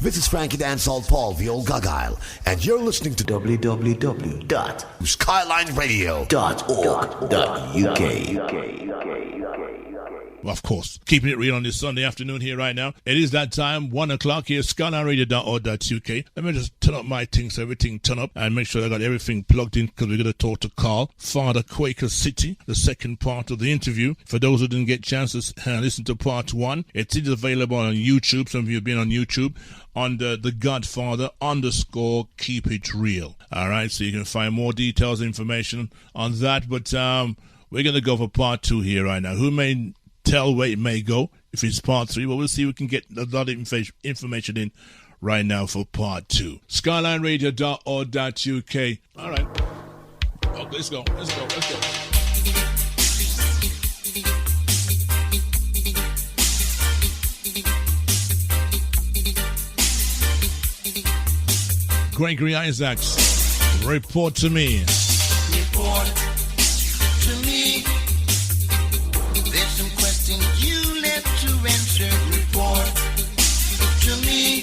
This is Frankie Dancehall Paul, the old Gagile, and you're listening to www.skylineradio.org.uk. Of course, keeping it real on this Sunday afternoon here right now. It is that time, 1 o'clock here, skylineradio.org.uk. Let me just turn up my things so everything turn up and make sure I got everything plugged in because we're going to talk to KARL, Father Quaker City, the second part of the interview. For those who didn't get a chance to listen to part 1, it is available on YouTube. Some of you have been on YouTube under the Godfather _ Keep It Real. All right, so you can find more details, information on that. But we're going to go for part 2 here right now. Who may tell where it may go if it's part 3, but we'll see if we can get a lot of information in right now for part 2. Skylineradio.org.uk. All right. Oh, let's go. Gregory Isaacs, report to me. Report to me. There's some questions you left to answer. Report to me.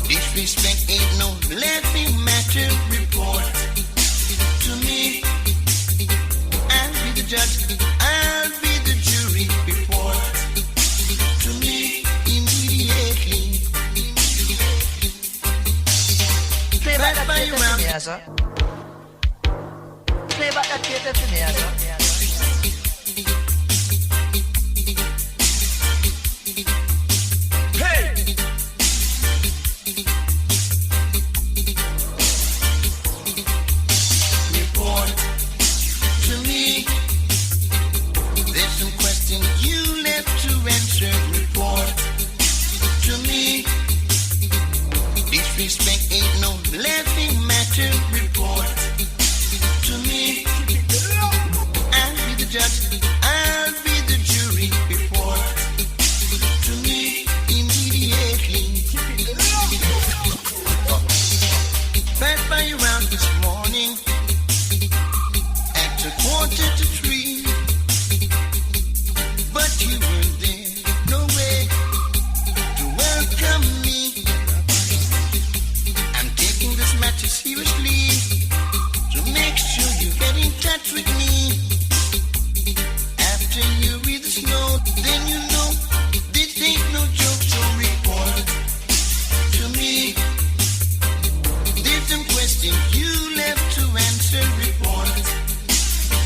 Disrespect ain't no laughing matter. Report to me. I'll be the judge. I'll be the jury. Report to me immediately. Play back that theater to me, sir. Play back that theater to me, sir. Hey! Report to me. There's some questions you left to answer. Report to me. Disrespect ain't no laughing matter. Report to me. I'll be the judge. I'll be the jury. Report to me immediately. Passed by you around this morning at 2:45, but you weren't there. No way to welcome me. I'm taking this matter seriously, so make sure you get in touch with me. After you read this note, then you know this ain't no joke, so report to me. There's some questions you left to answer. Report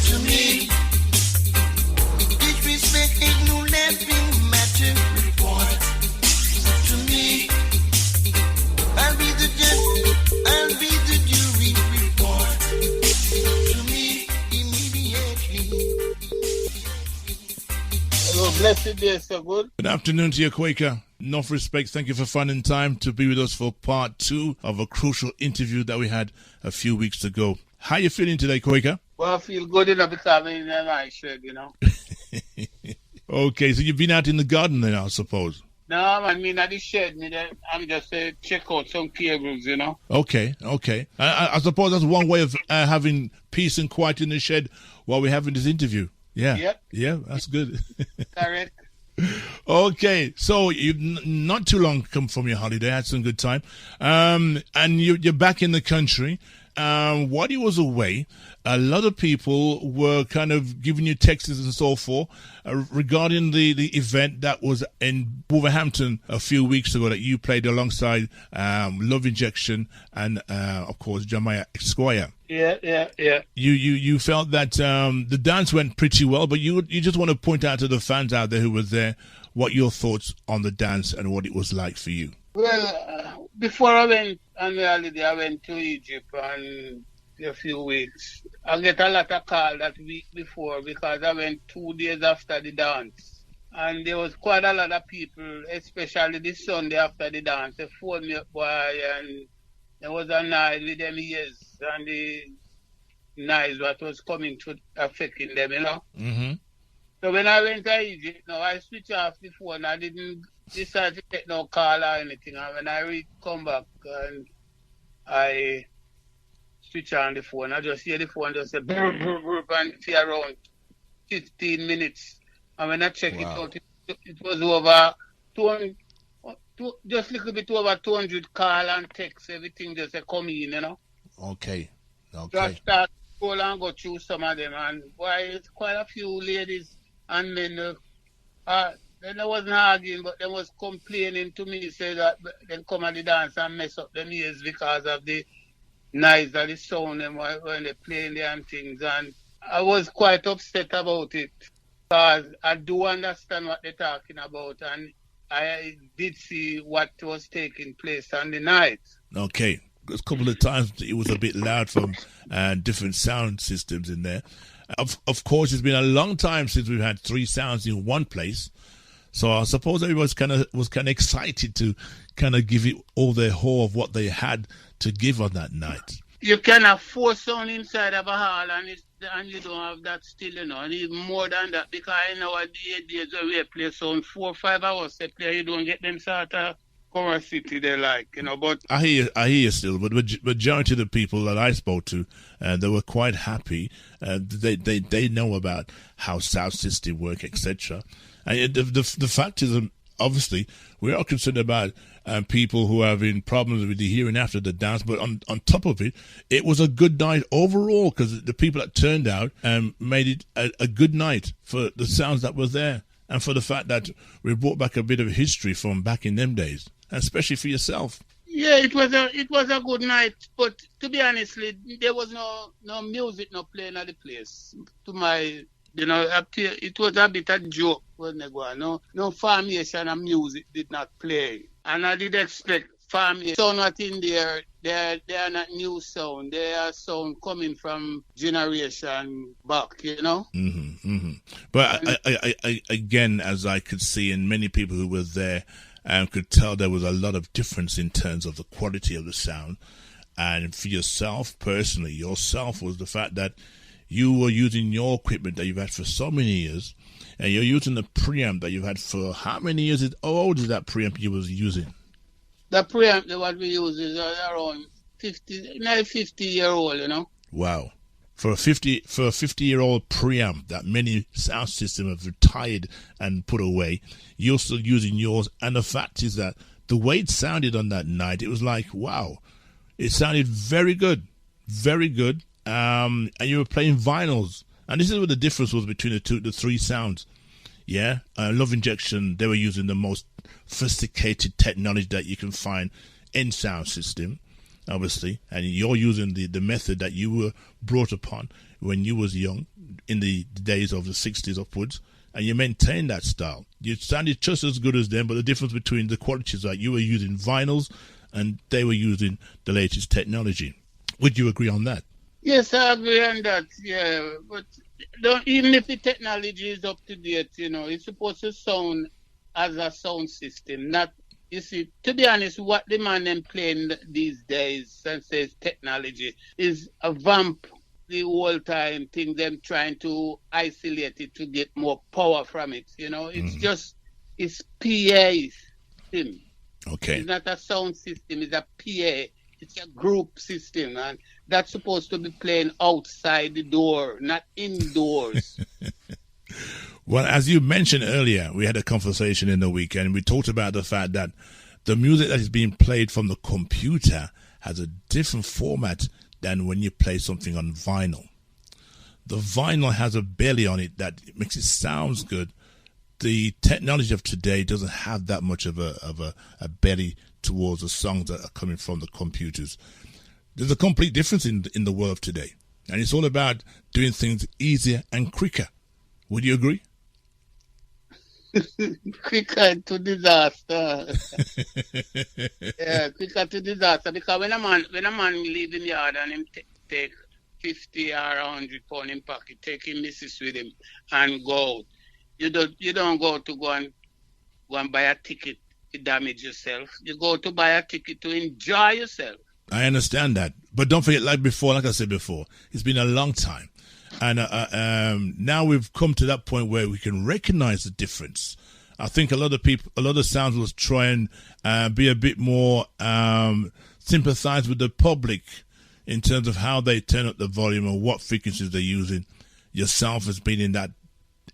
to me. Disrespect ain't no laughing matter. Report to me. I'll be the judge, I'll be the jury. Report to me immediately. Hello, blessed day, so good. Good afternoon to you, Quaker. Enough respect. Thank you for finding time to be with us for part 2 of a crucial interview that we had a few weeks ago. How you feeling today, Quaker? Well, I feel good enough because I'm in a nice shed, you know. Okay, so you've been out in the garden then, I suppose. No, I mean, at the shed, I'm just check out some cables, you know. Okay. I suppose that's one way of having peace and quiet in the shed while we're having this interview. Yeah. Yep. Yeah, that's good. Correct. Okay, so you've not too long come from your holiday, had some good time, and you're back in the country. While you was away, a lot of people were kind of giving you texts and so forth regarding the event that was in Wolverhampton a few weeks ago that you played alongside Love Injection and of course Jamaican Esquire. Yeah. You felt that the dance went pretty well, but you just want to point out to the fans out there who were there what your thoughts on the dance and what it was like for you. Well, before I went on the holiday, I went to Egypt and a few weeks. I get a lot of calls that week before because I went 2 days after the dance. And there was quite a lot of people, especially this Sunday after the dance. They phoned me up, boy, and there was a night with them ears and the noise that was coming to affecting them, you know. Mm-hmm. So when I went to Egypt, I switched off the phone. I didn't decide to take no call or anything. And when I come back and I switch on the phone, I just hear the phone just say burp, burp, burp, and for around 15 minutes. And when I check it out, it was over just a little bit over 200 call and text, everything just come in, you know. Okay. Just start scroll and go through some of them, and boy, it's quite a few ladies and men. Then I wasn't arguing, but they was complaining to me, say that they come at the dance and mess up them ears because of the noise of the sound them when they playing them things, and I was quite upset about it because I do understand what they're talking about, and I did see what was taking place on the night. Okay. A couple of times it was a bit loud from different sound systems in there. Of course, it's been a long time since we've had three sounds in one place. So I suppose everybody was kind of excited to kind of give it all their whole of what they had to give on that night. You can have four sound inside of a hall, and you don't have that still, you know, and even more than that, because I know at the days when we play sound 4 or 5 hours, they play, you don't get them sort of Quaker City they like, you know. But I hear you still, but majority of the people that I spoke to, they were quite happy. They know about how sound system work, etc. And the fact is, obviously, we are concerned about people who are having problems with the hearing after the dance, but on top of it, it was a good night overall because the people that turned out made it a good night for the sounds that were there and for the fact that we brought back a bit of history from back in them days, and especially for yourself. yeah, it was a good night, but to be honestly, there was no music no playing at the place. To my, you know, it was a bit of joke when they go. No formation of music did not play. And I did expect formation sound not in there. They are not new sound. They are sound coming from generation back, you know. But I again, as I could see, and many people who were there could tell there was a lot of difference in terms of the quality of the sound. And for yourself personally, was the fact that you were using your equipment that you've had for so many years, and you're using the preamp that you've had for how many years? How old is that preamp you was using? The preamp that we use is around 50-year-old, you know. Wow. For a 50-year-old preamp that many sound systems have retired and put away, you're still using yours. And the fact is that the way it sounded on that night, it was like, wow. It sounded very good. Very good. And you were playing vinyls. And this is what the difference was between the three sounds. Yeah, Love Injection, they were using the most sophisticated technology that you can find in sound system, obviously. And you're using the method that you were brought upon when you was young, in the days of the 60s upwards. And you maintained that style. You sounded just as good as them, but the difference between the qualities that you were using vinyls and they were using the latest technology. Would you agree on that? Yes, I agree on that, yeah. But even if the technology is up to date, you know, it's supposed to sound as a sound system. Not, you see, to be honest, what the man them playing these days, since says technology, is a vamp the whole time thing, them trying to isolate it to get more power from it, you know. It's just, it's PA system. Okay. It's not a sound system, it's a PA. It's a group system, and that's supposed to be playing outside the door, not indoors. Well, as you mentioned earlier, we had a conversation in the weekend. We talked about the fact that the music that is being played from the computer has a different format than when you play something on vinyl. The vinyl has a belly on it that makes it sound good. The technology of today doesn't have that much of a belly towards the songs that are coming from the computers. There's a complete difference in the world of today. And it's all about doing things easier and quicker. Would you agree? Quicker to disaster. Yeah, quicker to disaster. Because when a man leave in the yard and him take 50 or 100 pound in pocket, take him missus with him and go out. You don't go and buy a ticket to damage yourself. You go to buy a ticket to enjoy yourself. I understand that. But don't forget, like I said before, it's been a long time. And now we've come to that point where we can recognize the difference. I think a lot of sounds will try and be a bit more sympathize with the public in terms of how they turn up the volume and what frequencies they're using. Yourself has been in that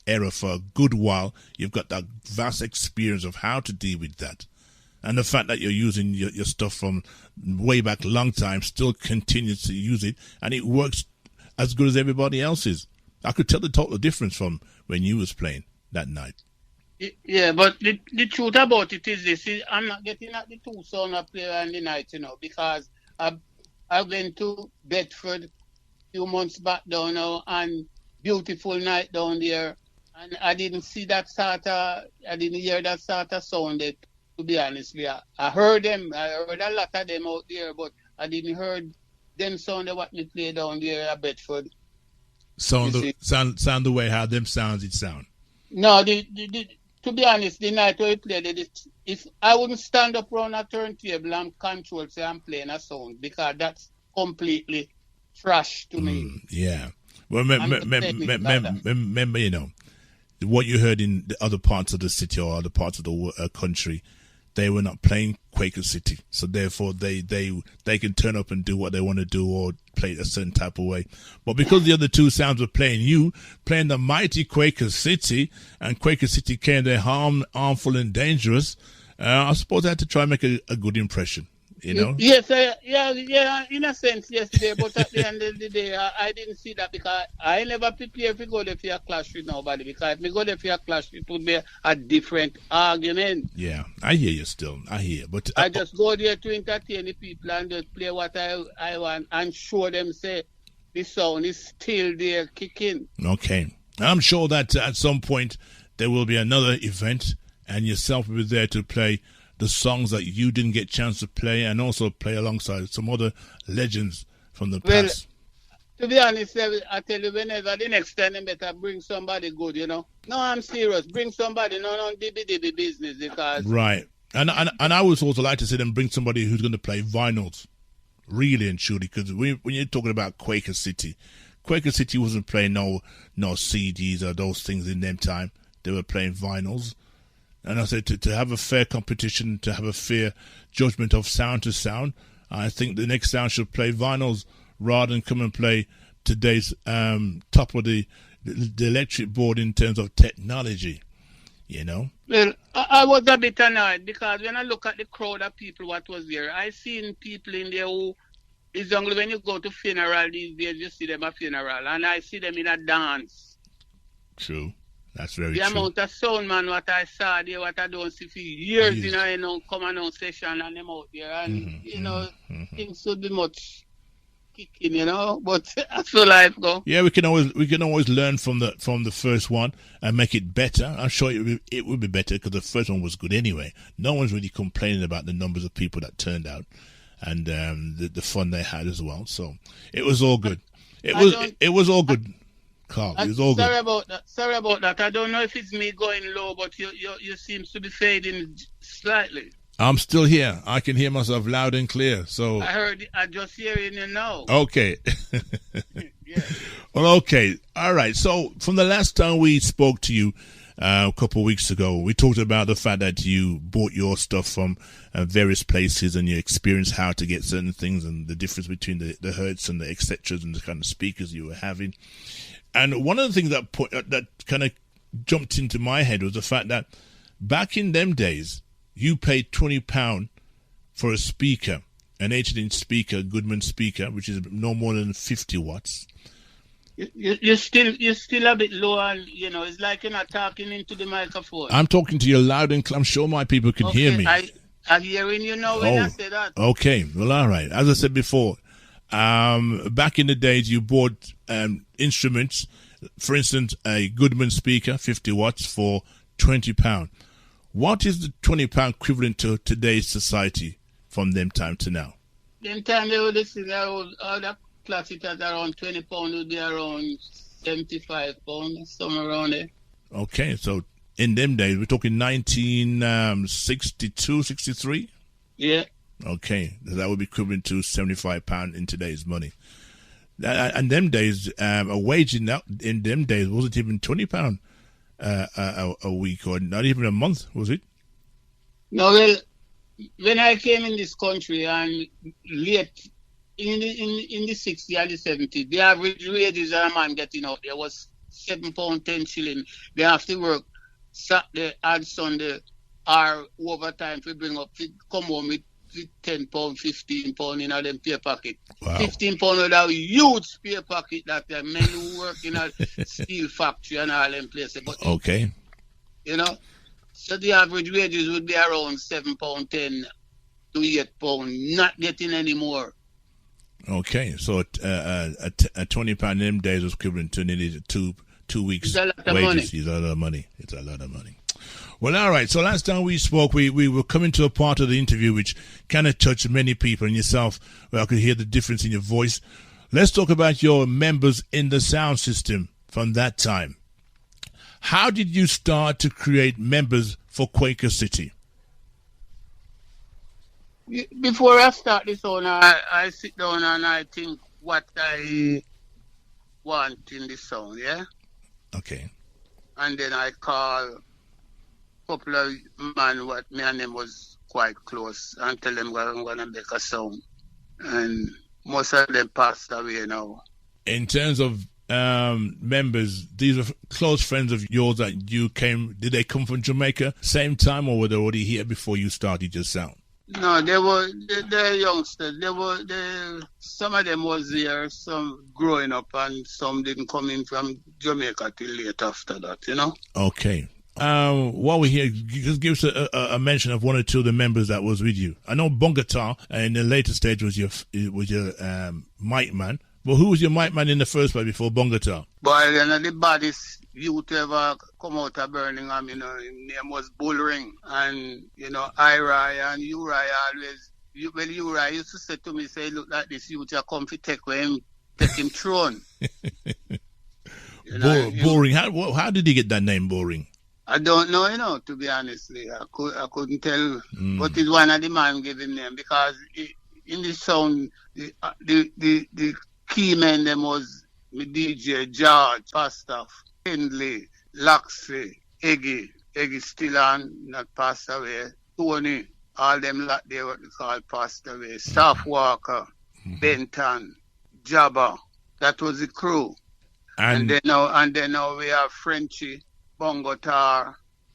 era for a good while. You've got that vast experience of how to deal with that. And the fact that you're using your stuff from way back a long time, still continues to use it, and it works as good as everybody else's. I could tell the total difference from when you was playing that night. Yeah, but the truth about it is this: I'm not getting at the two sound I play on the night, because I went to Bedford a few months back down now, and beautiful night down there, and I didn't see that sort of, I didn't hear that sort of sound. That, to be honest with you, I heard them, I heard a lot of them out there, but I didn't hear them sound of what they play down there at Bedford. Sound the way how them sounds it sound. No, to be honest, the night we played, if I wouldn't stand up around a turntable and control, say I'm playing a song, because that's completely trash to me. Yeah. Well, remember, what you heard in the other parts of the city or other parts of the country, they were not playing Quaker City, so therefore they can turn up and do what they want to do or play a certain type of way. But because the other two sounds were playing the mighty Quaker City, and Quaker City came there harmful and dangerous, I suppose I had to try and make a good impression. Yes, yeah, in a sense, yesterday, but at the end of the day, I didn't see that, because I never prepare if you go there for a clash with nobody, because if you go there for a clash, it would be a different argument. Yeah, I hear you still. I hear, but I just go there to entertain the people and just play what I want and show them, say, the sound is still there kicking. Okay. I'm sure that at some point there will be another event, and yourself will be there to play the songs that you didn't get a chance to play, and also play alongside some other legends from the past. To be honest, I tell you, whenever the next time, I better bring somebody good, No, I'm serious. Bring somebody, no dibby business, because... Right. And I would also like to see them bring somebody who's going to play vinyls, really and truly, because when you're talking about Quaker City wasn't playing no CDs or those things in them time. They were playing vinyls. And I said to have a fair competition, to have a fair judgment of sound to sound, I think the next sound should play vinyls rather than come and play today's top of the electric board in terms of technology, Well, I was a bit annoyed, because when I look at the crowd of people what was there, I seen people in there who, it's only when you go to funeral these days, you see them at funeral, and I see them in a dance. True. That's very true. The amount of sound, man, what I saw there, what I don't see for years, come on session and them out there, and, things should be much kicking, but that's how life go. Yeah, we can always learn from the first one and make it better. I'm sure it would be better, because the first one was good anyway. No one's really complaining about the numbers of people that turned out, and the fun they had as well. So it was all good. It was all good. KARL, it's all sorry good. Sorry about that. I don't know if it's me going low, but you seem to be fading slightly. I'm still here. I can hear myself loud and clear. So I just hearing you now. Okay. Yeah. Well, okay. All right. So from the last time we spoke to you a couple of weeks ago, we talked about the fact that you bought your stuff from various places, and you experienced how to get certain things, and the difference between the hertz and the et ceteras and the kind of speakers you were having. And one of the things that kind of jumped into my head was the fact that back in them days, you paid £20 for a speaker, an 8-inch speaker, Goodman speaker, which is no more than 50 watts. You're still a bit low, and it's like you're not talking into the microphone. I'm talking to you loud and clear. I'm sure my people can hear me. I'm hearing you now when I say that. Okay, well, all right. As I said before, back in the days, you bought instruments, for instance, a Goodman speaker, 50 watts, for £20. What is the £20 equivalent to today's society from them time to now? Them time they were listening, all the classics at around £20 would be around £75, somewhere around there. Okay, so in them days, we're talking 1962, 63? Yeah. Okay, that would be equivalent to £75 in today's money. And them days, a wage in them days wasn't even £20 a week, or not even a month, was it? No, well, when I came in this country and late in the 60s and the 70s, the average wages a man getting out there was £7.10 shilling. They have to work Saturday and Sunday or overtime to bring up, to come home with £10, £15 in them pay pocket. Wow. £15 with a huge pay pocket that the men who work in a steel factory and all them places. But, Okay. you know, so the average wages would be around £7.10 to £8, not getting any more. Okay. So a £20 in them days was equivalent to nearly two weeks' It's a lot of wages. money. It's a lot of money. It's a lot of money. Well, all right. So last time we spoke, we were coming to a part of the interview which kind of touched many people, and yourself, where I could hear the difference in your voice. Let's talk about your members in the sound system from that time. How did you start to create members for Quaker City? Before I start this on, I sit down and I think what I want in the sound, yeah? Okay. And then I call couple of man what me and them was quite close and tell them I'm gonna make a song. And most of them passed away now. In terms of members, these are close friends of yours that you came, did they come from Jamaica same time, or were they already here before you started your sound? No, they're youngsters. Some of them was here, some growing up, and some didn't come in from Jamaica till late after that, you know? Okay. While we're here, just give us a mention of one or two of the members that was with you. I know Bongatar in the later stage was your mic man. But who was your mic man in the first place before Bongatar? Boy, you know, the baddest youth ever come out of Birmingham, you know, his name was Bullring. And, you know, Ira and Uri always, Uri used to say to me, say, look like this youth, you come to take him throne. You know, Boring. How did he get that name, Boring? I don't know, you know, to be honestly. I couldn't tell. But it's one of the man gave him name because in the sound, the key men them was DJ George, Pastaff, Hindley, Laxey, Eggy still on, not passed away, Tony, all them lot they what they call passed away, Staff Walker, Benton, Jabba, that was the crew. And then now we have Frenchy, Bongotar,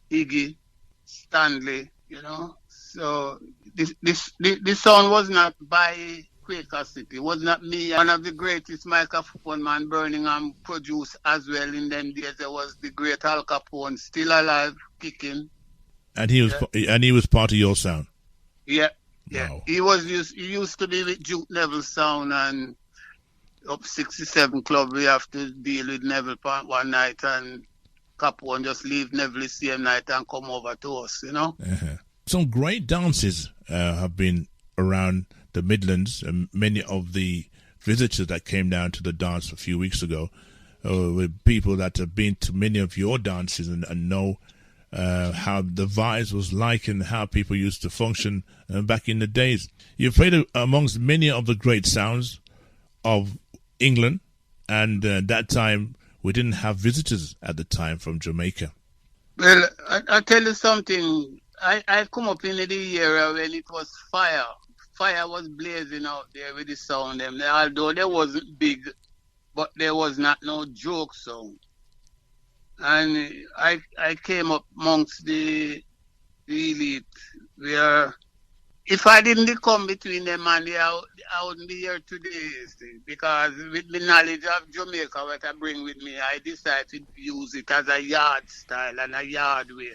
Iggy, Stanley, you know. So this song was not by Quaker City. It was not me. One of the greatest microphone man Birmingham produced as well in them days. There was the great Al Capone, still alive, kicking. And he was part of your sound. Yeah. Wow. He used to be with Duke Neville Sound, and up 67 Club we have to deal with Neville one night, and Capone just leave Neville the same night and come over to us, you know. Uh-huh. Some great dances have been around the Midlands, and many of the visitors that came down to the dance a few weeks ago were people that have been to many of your dances and know how the vibes was like and how people used to function back in the days. You played amongst many of the great sounds of England, and that time we didn't have visitors at the time from Jamaica. Well, I tell you something. I come up in the era when it was fire. Fire was blazing out there with the sound. Them. Although they wasn't big, but there was not no joke sound. And I came up amongst the elite where if I didn't come between them and I wouldn't be here today, see, because with the knowledge of Jamaica, what I bring with me, I decided to use it as a yard style and a yard way.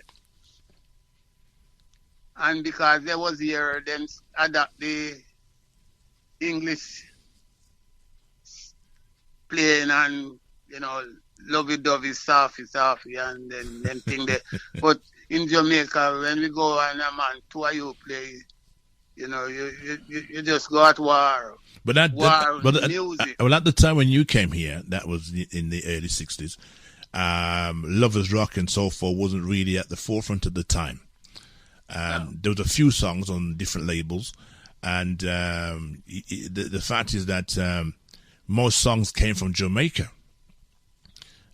And because there was here, them adapt the English playing and, you know, lovey-dovey, softy, and then thing there. But in Jamaica, when we go and a man, two of you play, you know, you just go at war. But music. Well, at the time when you came here, that was in the early 60s, Lovers Rock and so forth wasn't really at the forefront at the time. There was a few songs on different labels, and the fact is that most songs came from Jamaica.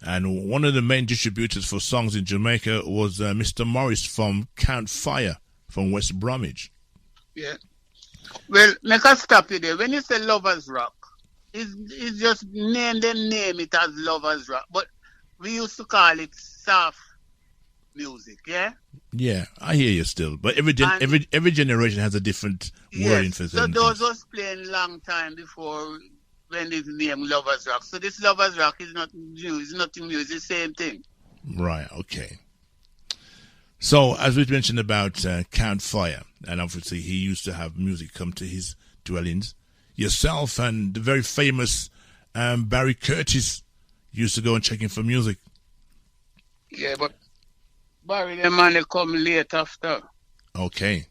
And one of the main distributors for songs in Jamaica was Mr. Morris from Count Fire from West Bromwich. Yeah. Well, make us stop you there. When you say Lovers Rock, it's just name it as Lovers Rock. But we used to call it soft music, yeah? Yeah, I hear you still. But every generation has a different wording for so certain those things. was playing long time before when it's named Lovers Rock. So this Lovers Rock is not new, it's nothing new, it's the same thing. Right, okay. So, as we mentioned about Count Fire, and obviously he used to have music come to his dwellings. Yourself and the very famous Barry Curtis used to go and check in for music. Yeah, but Barry, the man, they come late after. Okay.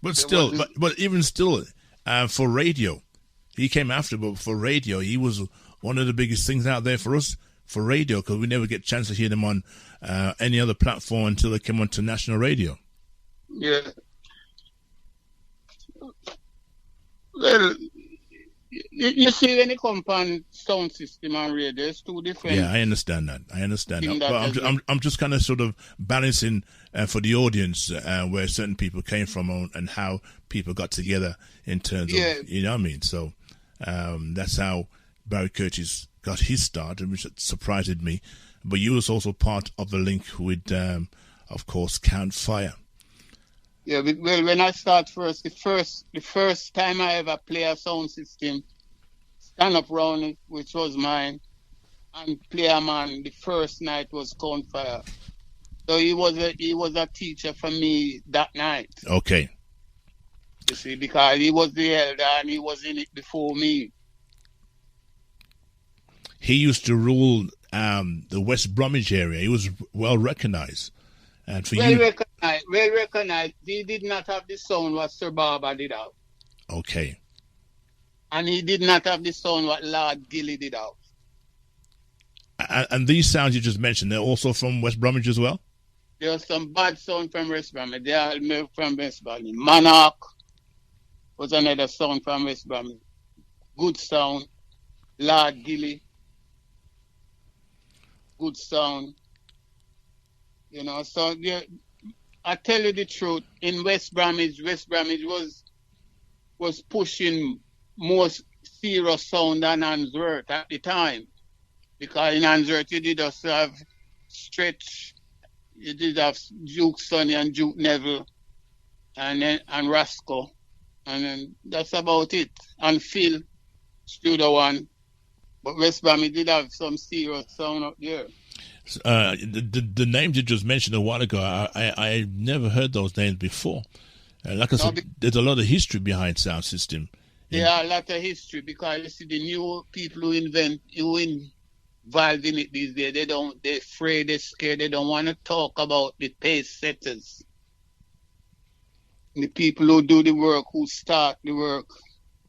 But still, but even still, for radio, he came after, but for radio, he was one of the biggest things out there for us, for radio, because we never get a chance to hear them on any other platform until they came onto national radio. Yeah. Well, you see, when it comes on sound system and radio, it's two different. Yeah, I understand that. But I'm just kind of sort of balancing for the audience where certain people came from and how people got together in terms of, you know what I mean? So that's how Barry Curtis got his start, which surprised me. But you was also part of the link with, of course, Count Fire. Yeah, well, when I start the first time I ever play a sound system, stand up round, which was mine, and play a man, the first night was Count Fire. So he was a teacher for me that night. Okay. You see, because he was the elder and he was in it before me. He used to rule the West Bromwich area. He was well recognized. And for well recognized. He did not have the sound what Sir Barber did out. Okay. And he did not have the sound what Lord Gilly did out. And these sounds you just mentioned, they're also from West Bromwich as well? There was some bad sound from West Bromwich. They are from West Bromwich. Monarch was another sound from West Bromwich. Good sound. Lord Gilly. Good sound. You know, so I tell you the truth, in West Bromwich was pushing more serious sound than Handsworth at the time. Because in Handsworth you did also have Stretch, you did have Duke Sonny and Duke Neville and Rasco. And then that's about it. And Phil, Studio One. But West Bromwich did have some serious sound up there. The names you just mentioned a while ago, I never heard those names before. Like I said, there's a lot of history behind sound system. There are a lot of history because you see the new people who involved in it these days, they're afraid, they're scared, they don't want to talk about the pace setters. The people who do the work, who start the work.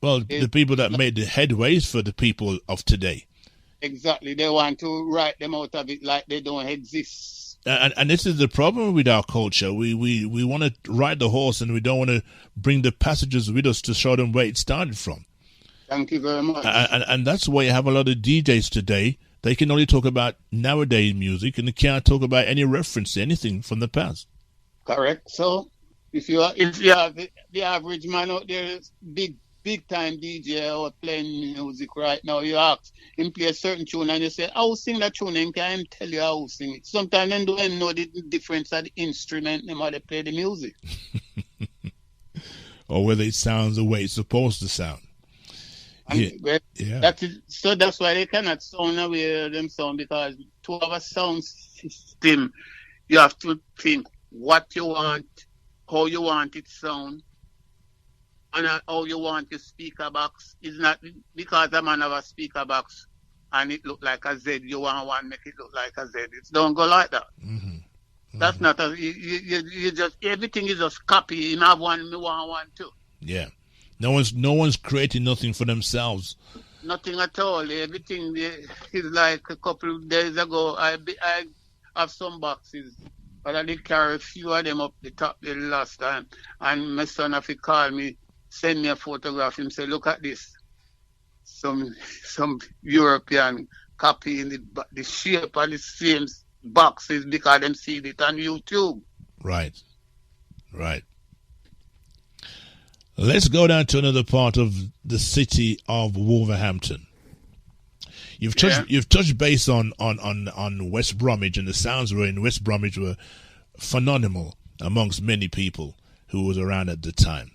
Well, the people that made the headways for the people of today. Exactly. They want to write them out of it like they don't exist. And this is the problem with our culture. We want to ride the horse and we don't want to bring the passengers with us to show them where it started from. Thank you very much. And that's why you have a lot of DJs today. They can only talk about nowadays music and they can't talk about any reference to anything from the past. Correct. So if you have the average man out there is big time DJ or playing music right now, you ask him play a certain tune and you say, I'll sing that tune and can tell you how to sing it. Sometimes they don't know the difference of the instrument and how they play the music. Or whether it sounds the way it's supposed to sound. So that's why they cannot sound away them sound, because to have a sound system you have to think what you want, how you want it sound, and how you want your speaker box. Is not because a man have a speaker box and it look like a Z, you want one make it look like a Z. It don't go like that. Mm-hmm. That's not a you just everything is just copy. You have one, me want one too. Yeah. No one's creating nothing for themselves. Nothing at all. Everything is like a couple of days ago. I have some boxes, but I did carry a few of them up the top the last time. And my son, if he called me, send me a photograph, him say, look at this. Some European copy in the shape of the same boxes because them see it on YouTube. Right. Let's go down to another part of the city of Wolverhampton. You've touched base on West Bromwich, and the sounds were in West Bromwich were phenomenal amongst many people who was around at the time.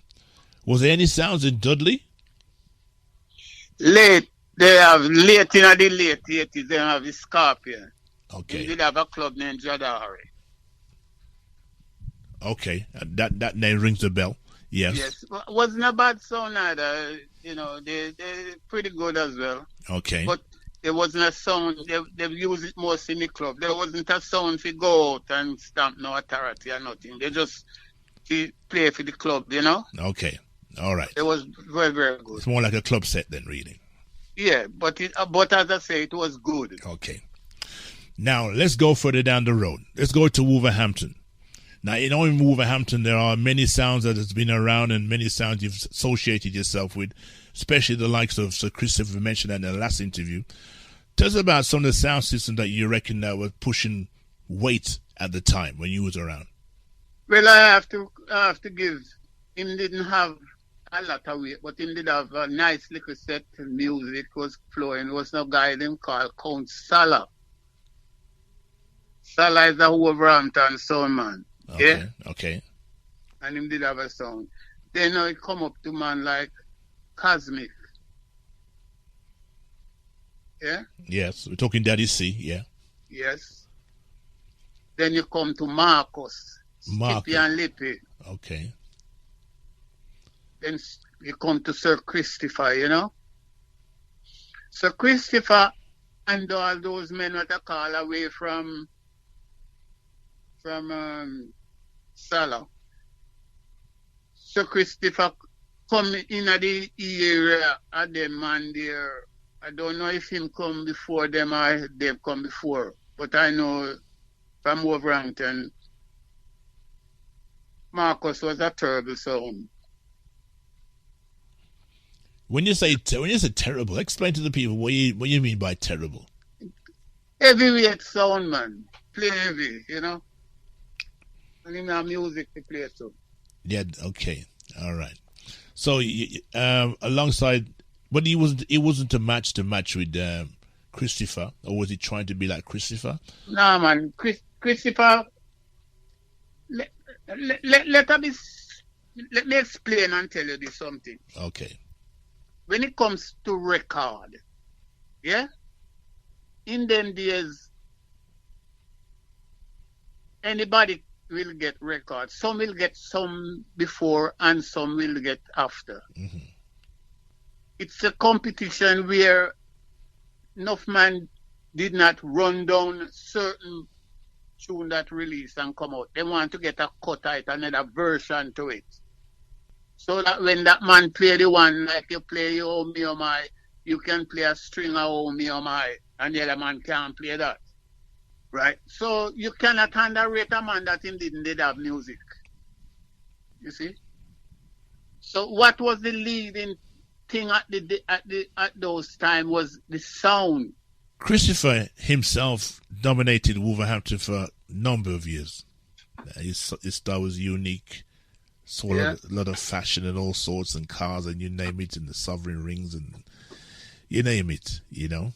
Was there any sounds in Dudley? Late in the late 80s, they have the Scorpion. Okay. They did have a club named Jadari. Okay, that name rings a bell. Yes. Yes, wasn't a bad sound either. You know, they're pretty good as well. Okay. But there wasn't a sound. They used it most in the club. There wasn't a sound to go out and stamp no authority or nothing. They just play for the club, you know. Okay. All right. It was very, very good. It's more like a club set then, really. Yeah, but as I say, it was good. Okay. Now, let's go further down the road. Let's go to Wolverhampton. Now, in Wolverhampton, there are many sounds that has been around and many sounds you've associated yourself with, especially the likes of Sir Christopher mentioned in the last interview. Tell us about some of the sound systems that you reckon that were pushing weight at the time when you was around. Well, I have to give him didn't have a lot of weight, but he did have a nice little set of music was flowing. There was no guy named called Count Salah. Salah is a Wolverhampton sound man. Okay, yeah? okay. And him did have a sound. Then it come up to man like Cosmic. Yeah? Yes, we're talking Daddy C, yeah. Yes. Then you come to Marcus. Skippy and Lippy. Okay. Then you come to Sir Christopher, you know. Sir Christopher and all those men that I call away from Salah. Sir Christopher come in at the area of them man there. I don't know if him come before them or they come before. But I know from Wolverhampton, Marcus was a terrible sound. When you say terrible, explain to the people what you mean by terrible. Heavyweight sound, man. Play heavy, you know. And him have music to play too. Yeah. Okay. All right. So alongside, but it wasn't a match with Christopher, or was he trying to be like Christopher? Nah, man. Christopher. Let me explain and tell you this something. Okay. When it comes to record, yeah, in them days, anybody will get records. Some will get some before and some will get after. Mm-hmm. It's a competition where enough man did not run down certain tune that release and come out. They want to get a cut out, another version to it. So that when that man play the one, like you play Oh Me Oh My, you can play a string of Oh Me Oh My, and the other man can't play that. Right? So you cannot underrate a man that him did have music. You see? So what was the leading thing at those times was the sound. Christopher himself dominated Wolverhampton for a number of years. His style was unique. Saw a lot of fashion and all sorts, and cars and you name it, and the sovereign rings and you name it, you know.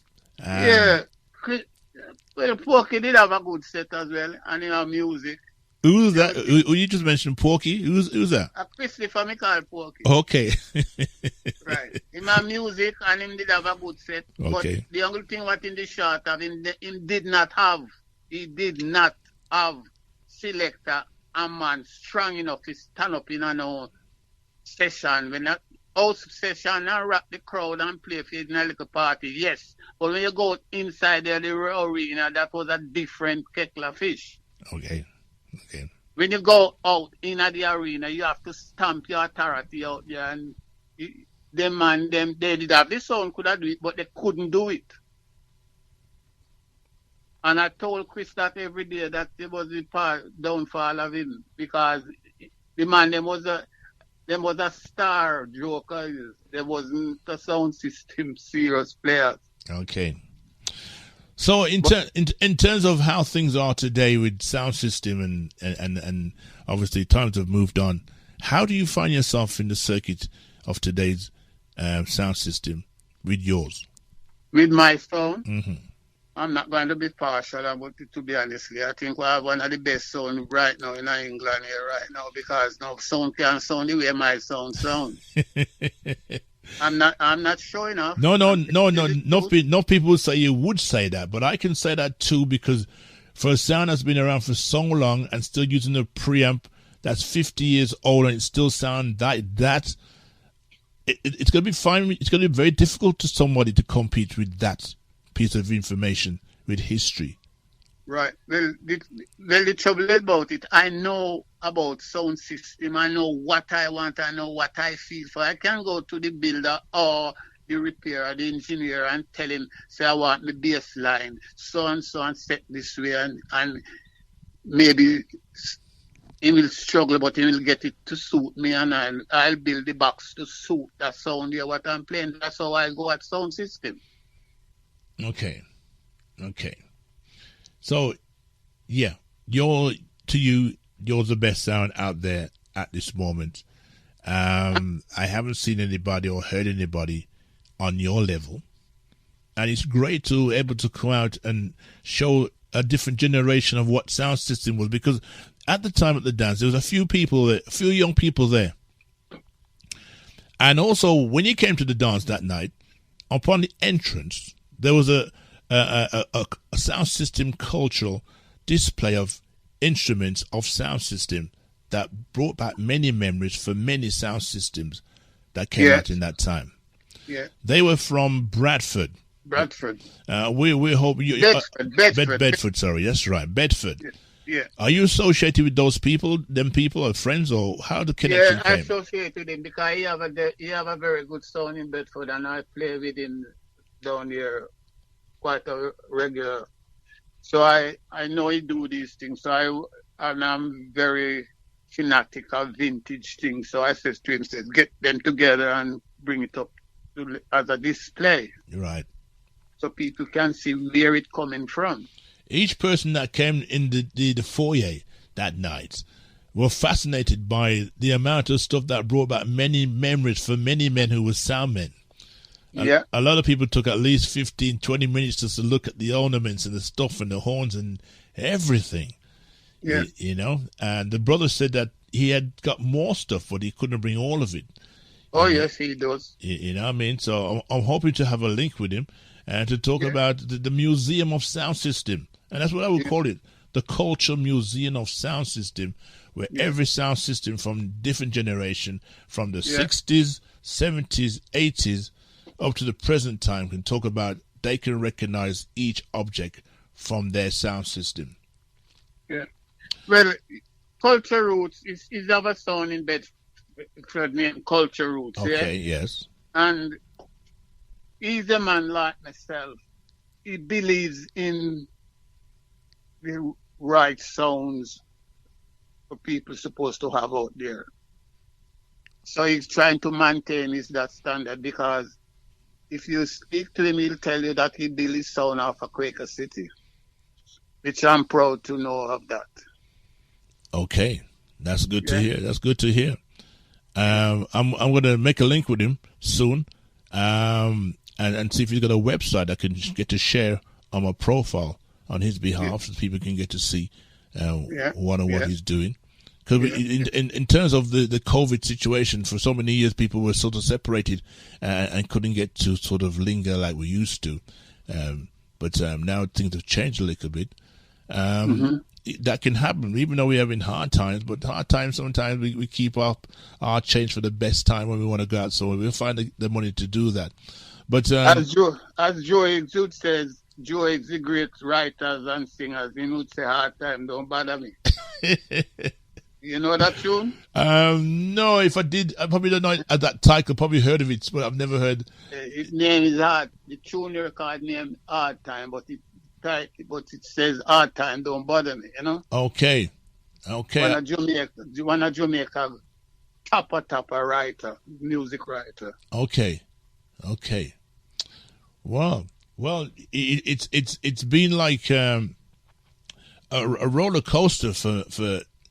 Well, Porky did have a good set as well, and he have music. Who's that? Who you just mentioned? Porky? Who's that? A Christopher me call Porky. Okay. Right. Him have music and him did have a good set. Okay. But the only thing what in the short of him did not have selector and man strong enough to stand up in a session. When that house session and rock the crowd and play for in a little party, yes. But when you go inside the arena, that was a different kettle of fish. Okay. When you go out in the arena, you have to stamp your authority out there, and they did have the sound could have do it, but they couldn't do it. And I told Chris that every day that it was the downfall of him, because the man them was a star joker. There wasn't a sound system serious players. Okay. So in terms of how things are today with sound system and obviously times have moved on, how do you find yourself in the circuit of today's sound system with yours? With my sound? Mm-hmm. I'm not going to be partial about it, to be honestly. I think we have one of the best sound right now in England here right now, because no sound can sound the way my sound. I'm not showing off. No. No people say you would say that, but I can say that too, because for a sound that's been around for so long and still using a preamp that's 50 years old and it still sounds like that, it's going to be fine. It's going to be very difficult to somebody to compete with that piece of information, with history. Right. Well, the trouble about it, I know about sound system. I know what I want. I know what I feel for. I can go to the builder or the repairer, the engineer, and tell him, say, I want the bass line, so and set this way, and maybe he will struggle, but he will get it to suit me, and I'll build the box to suit that sound here, what I'm playing. That's how I go at sound system. Okay. So, yeah, yours the best sound out there at this moment. I haven't seen anybody or heard anybody on your level, and it's great to be able to come out and show a different generation of what sound system was, because at the time at the dance there was a few young people there, and also when you came to the dance that night, upon the entrance there was a sound system cultural display of instruments of sound system that brought back many memories for many sound systems that came out in that time. Yeah, they were from Bradford. We hope you Bedford. Sorry, that's right, Bedford. Yeah. Are you associated with those people? Them people are friends, or how the connection came? I associate with him because he have a very good sound in Bedford, and I play with him down here quite a regular. So I know he do these things. So I'm very fanatic of vintage things. So I says to him, get them together and bring it up as a display. Right. So people can see where it's coming from. Each person that came in the foyer that night were fascinated by the amount of stuff that brought back many memories for many men who were sound men. A lot of people took at least 15, 20 minutes just to look at the ornaments and the stuff and the horns and everything. Yeah. You know, and the brother said that he had got more stuff, but he couldn't bring all of it. Oh, yes, he does. You know what I mean? So I'm hoping to have a link with him and to talk about the Museum of Sound System. And that's what I would call it, the Culture Museum of Sound System, where every sound system from different generation, from the 60s, 70s, 80s, up to the present time, can talk about, they can recognize each object from their sound system. Yeah. Well, Culture Roots is of a sound in Bedford named Culture Roots. Okay, yes. And he's a man like myself. He believes in the right sounds for people supposed to have out there. So he's trying to maintain that standard, because if you speak to him, he'll tell you that he built his sound off of Quaker City, which I'm proud to know of that. Okay, that's good to hear. That's good to hear. I'm going to make a link with him soon, and see if he's got a website I can get to share on my profile on his behalf, so people can get to see what he's doing. Because in terms of the COVID situation, for so many years people were sort of separated and couldn't get to sort of linger like we used to. But now things have changed a little bit. That can happen, even though we're having hard times. But hard times, sometimes we keep up our change for the best time when we want to go out. So we'll find the money to do that. But as Joe Exude says, Joe is the great writers and singers. He would say, hard time, don't bother me. You know that tune? No, if I did, I probably don't know it at that title. Probably heard of it, but I've never heard. His name is Hard. The tune record name Hard Time, but it says Hard Time, don't bother me. You know? Okay. One of Jamaica topper writer, music writer. Okay. Well, it's been like a roller coaster for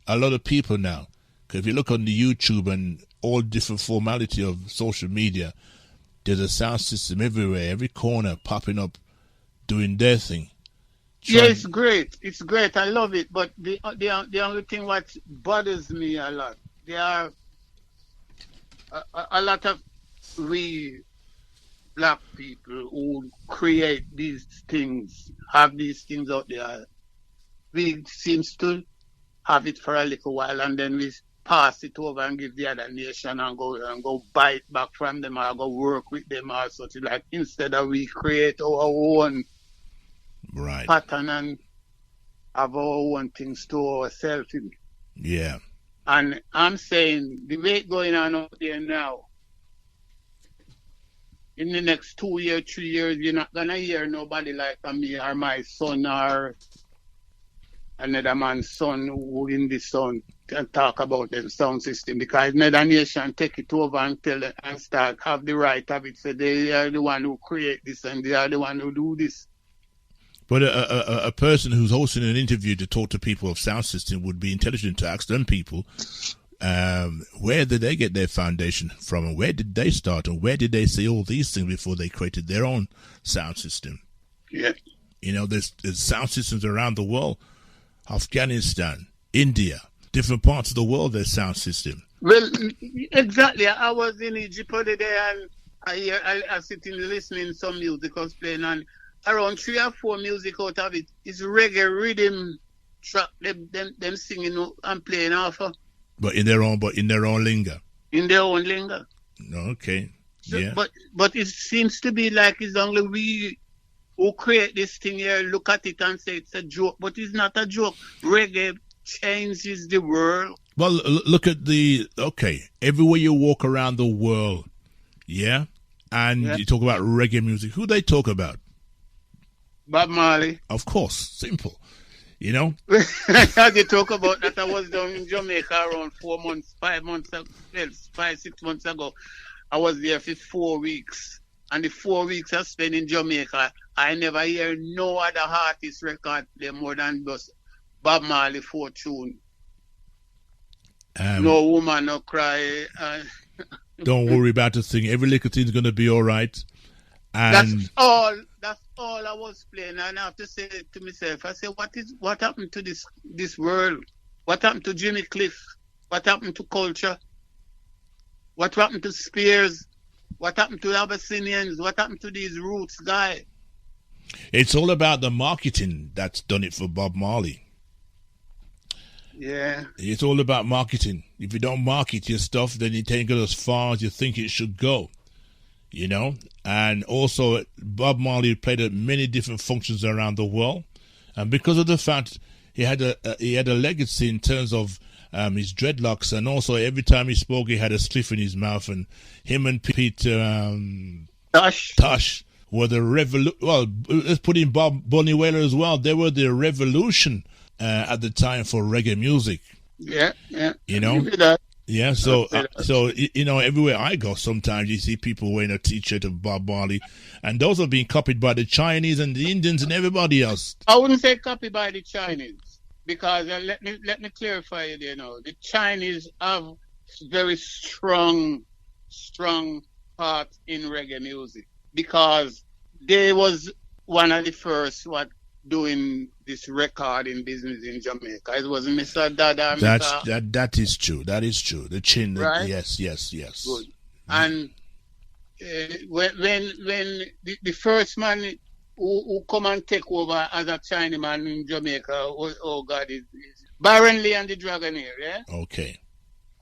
a lot of people now. Because if you look on the YouTube and all different formality of social media, there's a sound system everywhere, every corner popping up doing their thing. Yeah, it's great. It's great. I love it. But the only thing what bothers me a lot, there are a lot of we black people who create these things, have these things out there. We seems to have it for a little while, and then we pass it over and give the other nation and go buy it back from them or go work with them or such. Like instead of we create our own pattern and have our own things to ourselves. Yeah. And I'm saying the way it's going on out there now, in the next 2 years, 3 years, you're not gonna hear nobody like me or my son or another man's son who in the sun can talk about them sound system, because another nation take it over and tell them and start have the right of it. So they are the one who create this and they are the one who do this. But a person who's hosting an interview to talk to people of sound system would be intelligent to ask them people, where did they get their foundation from, and where did they start, and where did they see all these things before they created their own sound system? Yeah. You know, there's sound systems around the world. Afghanistan, India, different parts of the world, their sound system. Well, exactly. I was in Egypt the other day and I sitting listening some music I was playing, and around 3 or 4 music out of it is reggae rhythm track them singing and playing off of. But in their own lingo. In their own lingo. Okay. Yeah. But it seems to be like it's only we who create this thing here, look at it and say it's a joke, but it's not a joke. Reggae changes the world. Well, look at everywhere you walk around the world, yeah? And you talk about reggae music. Who they talk about? Bob Marley. Of course, simple. You know? As you talk about that, I was down in Jamaica around 6 months ago. I was there for 4 weeks. And the 4 weeks I spent in Jamaica, I never hear no other artist record play more than just Bob Marley 4 tune. No woman, no cry. Don't worry about the thing. Every little thing's going to be all right. And that's all I was playing. And I have to say to myself, I say, what happened to this world? What happened to Jimmy Cliff? What happened to culture? What happened to Spears? What happened to Abyssinians? What happened to these roots guys? It's all about the marketing that's done it for Bob Marley. Yeah. It's all about marketing. If you don't market your stuff, then it ain't go as far as you think it should go. You know? And also, Bob Marley played at many different functions around the world. And because of the fact he had a legacy in terms of his dreadlocks, and also every time he spoke he had a spliff in his mouth, and him and Tosh were the well, let's put in Bonnie Whaler as well. They were the revolution at the time for reggae music. Yeah. You know? Yeah, so you know, everywhere I go, sometimes you see people wearing a T-shirt of Bob Marley, and those are being copied by the Chinese and the Indians and everybody else. I wouldn't say copied by the Chinese. Because let me clarify it, you know, the Chinese have very strong part in reggae music, because they was one of the first doing this recording business in Jamaica. It was Mr. Dada. That is true. That is true. The Chin, right? Yes. Good. And when the first man who come and take over as a Chinaman in Jamaica, oh God, is Byron Lee and the Dragonair, yeah? Okay.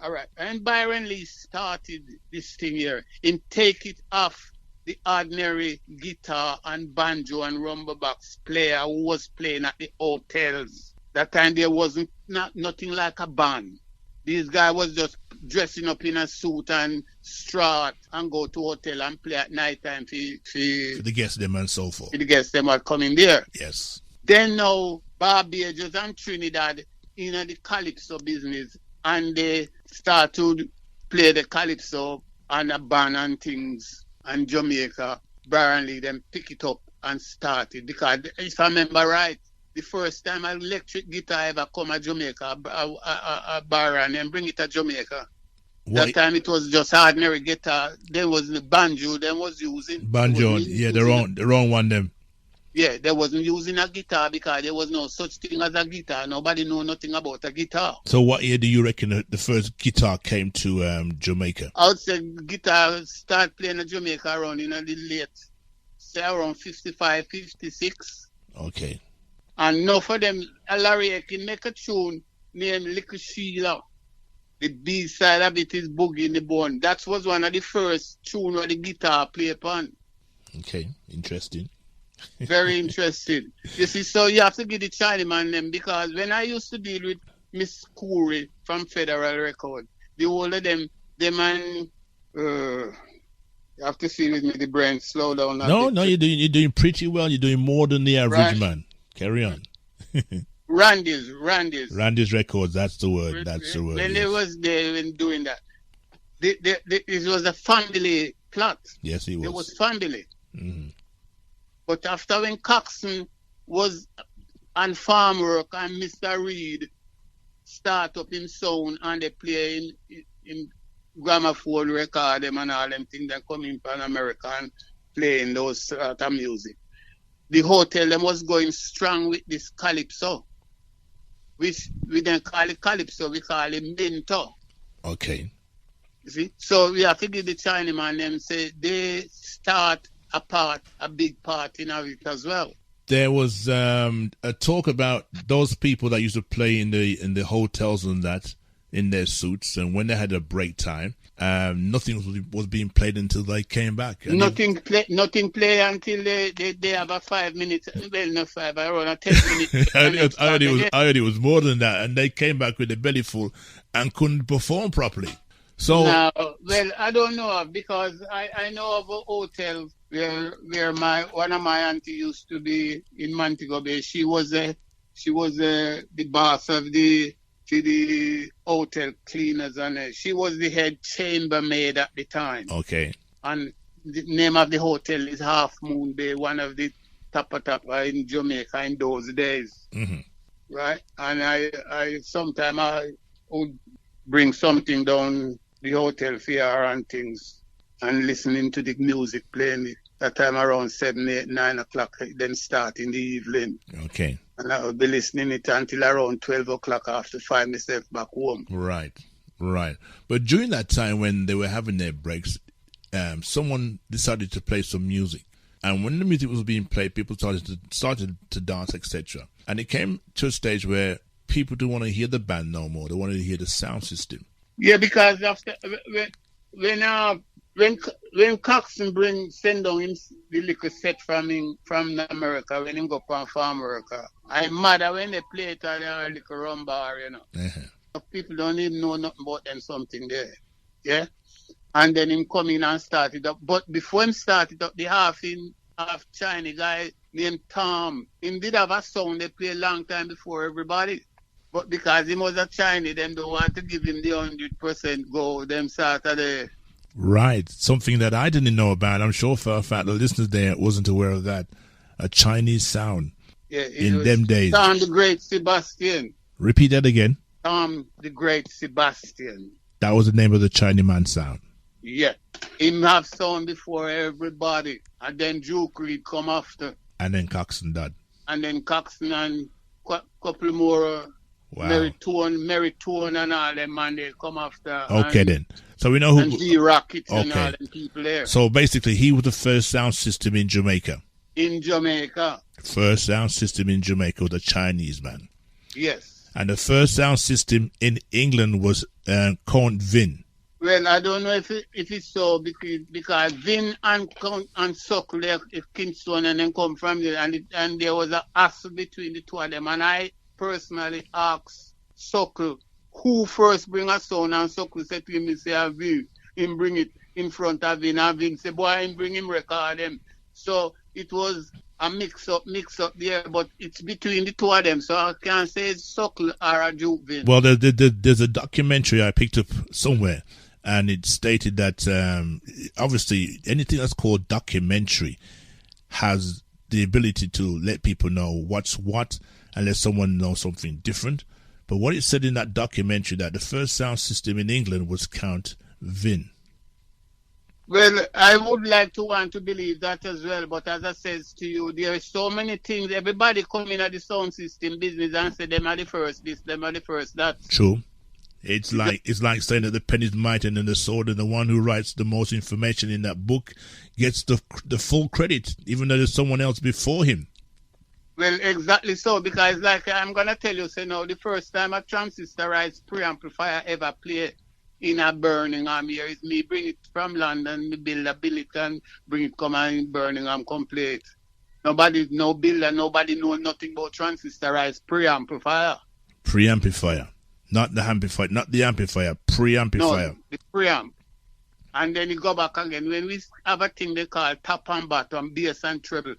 All right. And Byron Lee started this thing here in take it off the ordinary guitar and banjo and rumba box player who was playing at the hotels. That time there wasn't nothing like a band. This guy was just dressing up in a suit and straw and go to hotel and play at night time for the guests them and so forth. For the guests them are coming there. Yes. Then now Barbados and Trinidad in the calypso business, and they start to play the calypso and a band and things, and Jamaica apparently them pick it up and start it, because if I remember right, the first time an electric guitar ever come to Jamaica, a bar and then bring it to Jamaica. That time it was just ordinary guitar. There was the banjo them was using. Banjo, yeah, the wrong one them. Yeah, they wasn't using a guitar because there was no such thing as a guitar. Nobody knew nothing about a guitar. So what year do you reckon that the first guitar came to Jamaica? I would say guitar start playing in Jamaica around in the late, say around 55, 56. Okay. And now for them, Larry can make a tune named Little Sheila. The B side of it is Boogie in the Bone. That was one of the first tune where the guitar play upon. Okay, interesting. Very interesting. You see, so you have to give the Chinaman them, because when I used to deal with Miss Corey from Federal Record, the whole of them and you have to see with me the brain slow down. No, you're doing pretty well. You're doing more than the average man. Carry on. Randy's Records, that's the word. That's the word. When they was there when doing that, it was a family plot. Yes, it was. It was family. Mm-hmm. But after when Coxon was on farm work and Mr. Reed start up in sound and they play in gramophone record them and all them things that come in from America and playing those sort of music. The hotel them was going strong with this calypso. Which we don't call it calypso, we call it minto. Okay. You see? So we have to give the Chinaman them say they start a big part in it as well. There was a talk about those people that used to play in the hotels and that in their suits, and when they had a break time, nothing was being played until they came back. And nothing play until they have a 5 minutes. Well, not 5, around a 10 minutes. I heard it was more than that, and they came back with a belly full and couldn't perform properly. So, now, well, I don't know, because I know of a hotel where one of my auntie used to be in Montego Bay. She was the boss of the hotel cleaners, and she was the head chambermaid at the time. Okay. And the name of the hotel is Half Moon Bay, one of the top in Jamaica in those days. Mm-hmm. Right? And I sometimes I would bring something down the hotel fare and things, and listening to the music playing that time around 7, 8, 9 o'clock, then start in the evening. Okay. And I would be listening it until around 12 o'clock after find myself back home. Right. But during that time when they were having their breaks, someone decided to play some music. And when the music was being played, people started to dance, etc. And it came to a stage where people didn't want to hear the band no more. They wanted to hear the sound system. Yeah, because after when Coxon send down him the little set from America, when him go on farm work, I'm mad when they play it at a little rum bar, you know. Uh-huh. People don't even know nothing about them something there. Yeah? And then him come in and start it up. But before him started up, the half Chinese guy named Tom, him did have a sound they play a long time before everybody. But because he was a Chinese, them don't want to give him the 100% go, them sort of the... Right. Something that I didn't know about. I'm sure for a fact the listeners there wasn't aware of that. A Chinese sound. Yeah, in them days. Tom the Great Sebastian. Repeat that again. Tom the Great Sebastian. That was the name of the Chinese man sound. Yeah. Him have sound before everybody. And then Duke Reed come after. And then Coxon did. And then Coxon and couple more... Wow. Meritone and all them, man, they come after. Okay, then. So we know who... And D-Rockets and all them people there. So basically, he was the first sound system in Jamaica. In Jamaica. First sound system in Jamaica was a Chinese man. Yes. And the first sound system in England was Count Vin. Well, I don't know if it's so, because Vin and Suckle, if Kingston and then come from there, and there was a hassle between the two of them, and I personally asked Suckle who first bring a sound, and Suckle said to him, he say, Vin, him bring it in front of Vin, and Vin said, boy, him bring him record them. So it was a mix up there, but it's between the two of them, so I can't say it's Suckle or a Duke Vin. Well, there's a documentary I picked up somewhere, and it stated that obviously anything that's called documentary has the ability to let people know what's what, and let someone know something different. But what it said in that documentary, that the first sound system in England was Count Vin. Well, I would like to want to believe that as well, but as I says to you, there are so many things. Everybody come in at the sound system business and say them are the first this, them are the first that. True. It's like saying that the pen is mighty and the sword, and the one who writes the most information in that book gets the full credit, even though there's someone else before him. Well, exactly so, because like I'm gonna tell you, say now the first time a transistorized preamplifier ever played in a Birmingham here is me bring it from London, me build a billet and bring it come in Birmingham complete. Nobody no builder, nobody know nothing about transistorized preamplifier. Preamplifier. Not the amplifier, not the amplifier, preamplifier. No, the preamp. And then you go back again. When we have a thing they call top and bottom, bass and treble,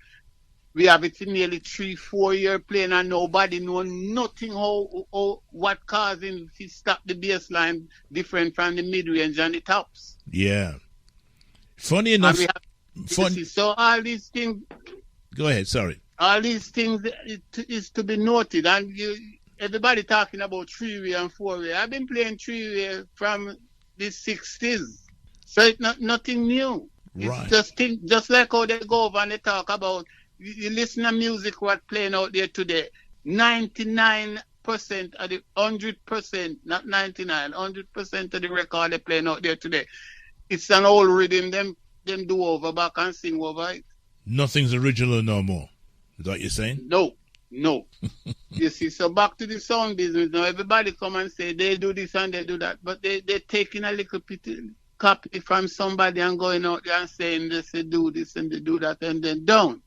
we have it in nearly 3-4 year playing and nobody know nothing how what causing to stop the bass line different from the mid range and the tops. Yeah. Funny enough. So all these things. Go ahead, sorry. All these things is to be noted, and everybody talking about 3-way and 4-way. I've been playing 3-way from the 60s, so it's nothing new. Right. It's just like how they go over and they talk about. You listen to music what's playing out there today. 99% of the 100%, not 99, 100% of the record they're playing out there today. It's an old rhythm. Them do over back and sing over it. Nothing's original no more. Is that what you're saying? No. You see, so back to the sound business now. Everybody come and say they do this and they do that, but they're taking a little bit copy from somebody and going out there and saying they do this and they do that and then don't.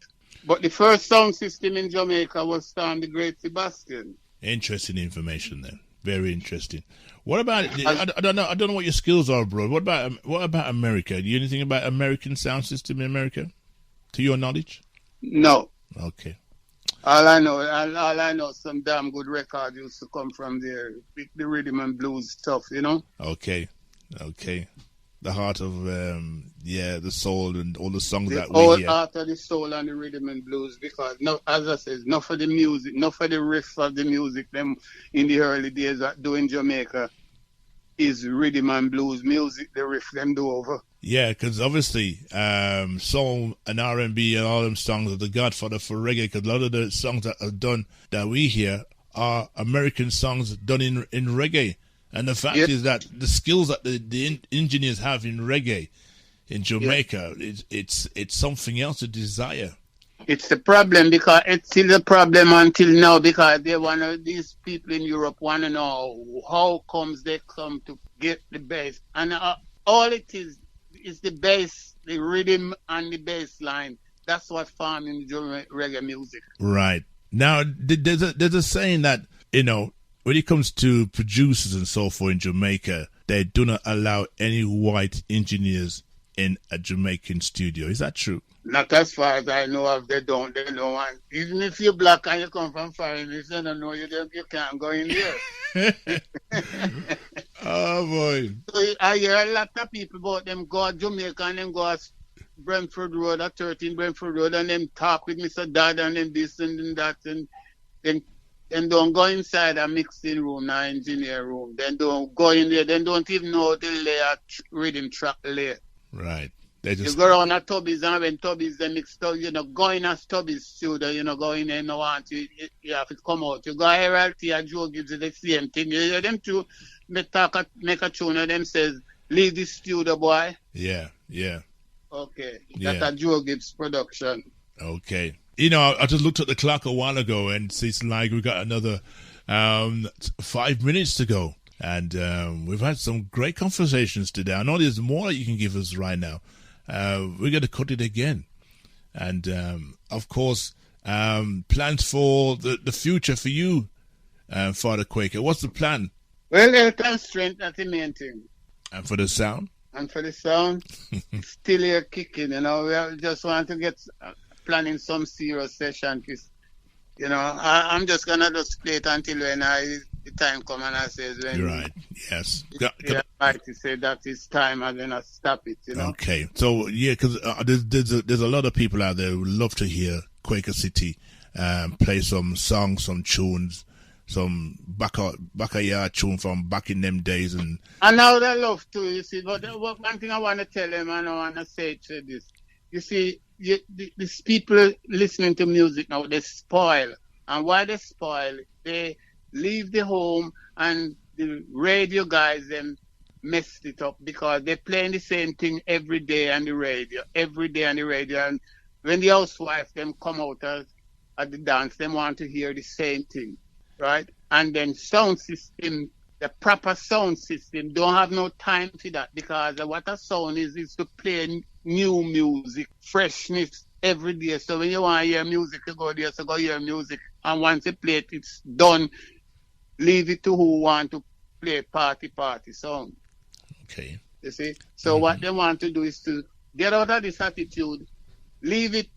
But the first sound system in Jamaica was from the Great Sebastian. Interesting information there. Very interesting. What about? I don't know. I don't know what your skills are, bro. What about America? Do you know anything about American sound system in America? To your knowledge? No. Okay. All I know, some damn good record used to come from there. The rhythm and blues stuff, you know. Okay. The heart of the soul and all the songs that we all hear. Heart of the soul and the rhythm and blues, because no, as I said, not for the music, not for the riffs of the music. Them in the early days that do in Jamaica is rhythm and blues music. The riff them do over. Yeah, because obviously soul and R&B and all them songs are the Godfather for reggae. Because a lot of the songs that are done that we hear are American songs done in reggae. And the fact is that the skills that the engineers have in reggae in Jamaica, it's something else to desire. It's a problem, because it's still a problem until now, because these people in Europe want to know how comes they come to get the bass. And all it is the bass, the rhythm and the bass line. That's what farming reggae music. Right. Now, there's a saying that, when it comes to producers and so forth in Jamaica, they do not allow any white engineers in a Jamaican studio. Is that true? Not as far as I know of. They don't want. Even if you're black and you come from foreigners, they don't know you can't go in there. Oh, boy. So I hear a lot of people about them go to Jamaica and them go to Brentford Road, at 13 Brentford Road, and them talk with Mr. Dad and them this and that, and then don't go inside a mixing room or engineer room. Then don't go in there. Then don't even know the layer rhythm track layer. Right. You go around at Tubby's, and when Tubby's the mix, go in at Tubby's studio, go in there and want you have to come out. You go RLT and Joe gives you the same thing. You hear them two, make a tune of them says, leave the studio, boy. Yeah. Okay. That's a Joe Gibbs production. Okay. I just looked at the clock a while ago, and it's like we got another 5 minutes to go. And we've had some great conversations today. I know there's more that you can give us right now. We're going to cut it again. And, of course, plans for the future for you, Father Quaker. What's the plan? Well, health and strength, that's the main thing. And for the sound? And for the sound, still here kicking. We just want to get planning some serious session. I'm just going to just play it until when the time comes and I says when. You're right. Yes. Right to say that it's time, I'm going to stop it, Okay. So, because there's a lot of people out there who love to hear Quaker City play some songs, some tunes, back a yard tune from back in them days. And now they love too, you see. But one thing I want to tell them, and I want to say to this, you see, these people listening to music now, they spoil. And why they spoil, they leave the home and the radio guys them messed it up because they're playing the same thing every day on the radio. And when the housewives them come out at the dance, they want to hear the same thing, right? And then sound system, the proper sound system, don't have no time for that because what a sound is to play new music, freshness every day. So when you want to hear music, you go there, so go hear music. And once you play it, it's done. Leave it to who want to play party song. Okay. You see? So what they want to do is to get out of this attitude, leave it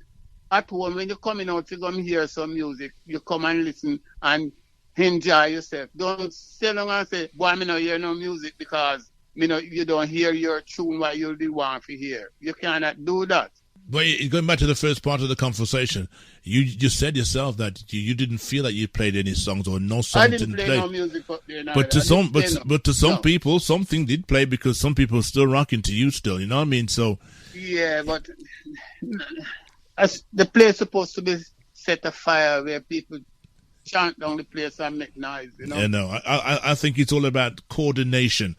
at home. When you're coming out to come hear some music, you come and listen and enjoy yourself. Don't sit down and say, boy, I don't hear no music because you don't hear your tune what you really want to hear. You cannot do that. But going back to the first part of the conversation, you just said yourself that you didn't feel that you played any songs or no songs didn't play no music up there. But to some people, something did play because some people are still rocking to you still. You know what I mean? So yeah, but the place supposed to be set afire where people chant down the place and make noise. You know? Yeah, no, I think it's all about coordination.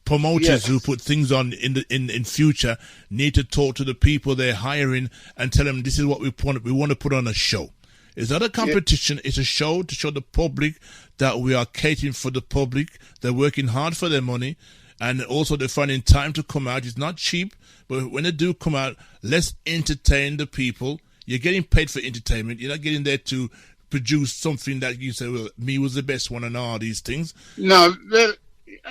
Promoters who put things on in future need to talk to the people they're hiring and tell them this is what we want to put on a show. It's not a competition, it's a show to show the public that we are catering for the public. They're working hard for their money and also they're finding time to come out. It's not cheap, but when they do come out, let's entertain the people. You're getting paid for entertainment. You're not getting there to produce something that you say, well, me was the best one and all these things. No, well,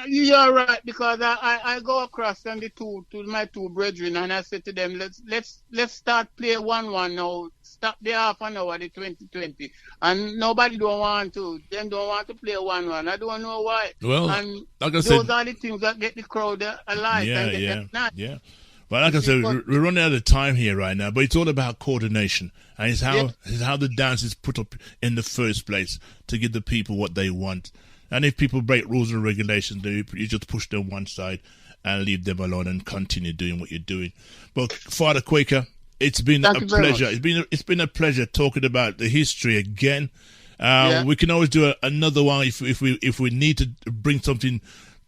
you're right, because I go across and to my two brethren and I said to them, let's start play 1-1 now. Stop the half an hour, the 2020. And nobody don't want to. Them don't want to play 1-1. I don't know why. Well, and like I those said, are the things that get the crowd alive. Yeah. But like I said, we're running out of time here right now. But it's all about coordination, and it's how the dance is put up in the first place to give the people what they want. And if people break rules and regulations, you just push them one side and leave them alone and continue doing what you're doing. But Father Quaker, it's been a pleasure. It's been a pleasure talking about the history again. We can always do another one if we need to bring something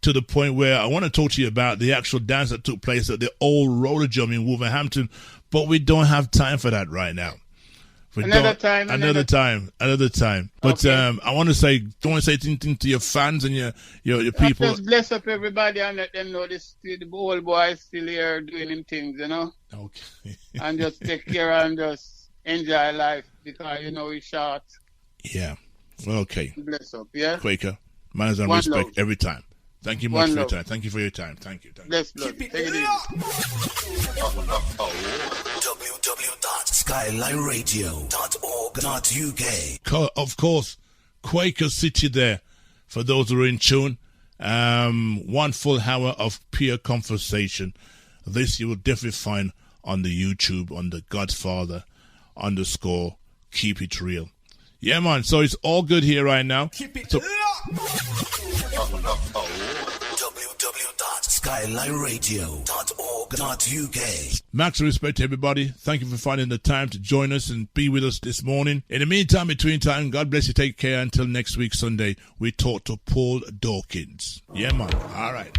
to the point where I want to talk to you about the actual dance that took place at the old roller drum in Wolverhampton, but we don't have time for that right now. Another time. But okay. I want to say, don't want to say anything to your fans and your people. Just bless up everybody and let them know the old boy is still here doing him things, Okay. And just take care and just enjoy life because it's short. Yeah. Okay. Bless up, yeah. Quaker, manners and respect love. every time. Thank you much for your time. Thank you for your time. Thank you. Bless love. Take it easy. www.skylineradio.org.uk. Of course, Quaker City there, for those who are in tune. 1 full hour of pure conversation. This you will definitely find on the YouTube, on the Godfather _ Keep It Real. Yeah, man, so it's all good here right now. Keep it www.skylineradio.org.uk. Max respect to everybody. Thank you for finding the time to join us and be with us this morning. In the meantime, between time, God bless you. Take care until next week, Sunday. We talk to Paul Dawkins. Yeah, man. All right.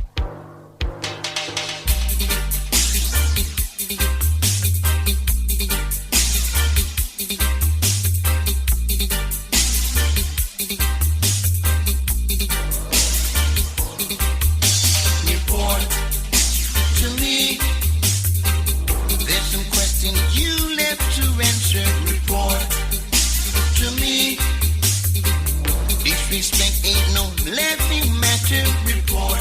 Respect ain't no laughing matter. Report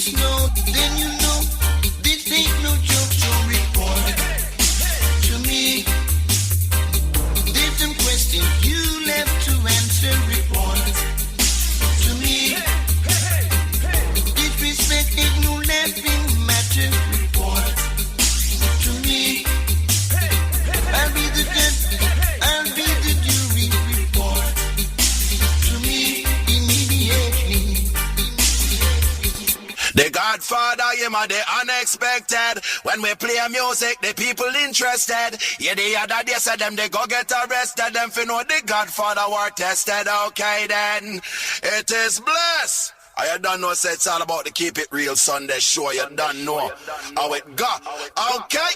snow, then you know this ain't no joke. So report to me. There's some questions you left to answer. Report to me. Disrespect ain't no laughing matter. Report to me. I'll be the judge, I'll be the jury. Report to me immediately. The Godfather, him are the unexpected. When we play music, the people interested. Yeah, the other day said them they go get arrested. Them fi know the Godfather were tested. Okay then, it is blessed. I don't know, say it's all about the Keep It Real Sunday show. You don't know how it go. Okay.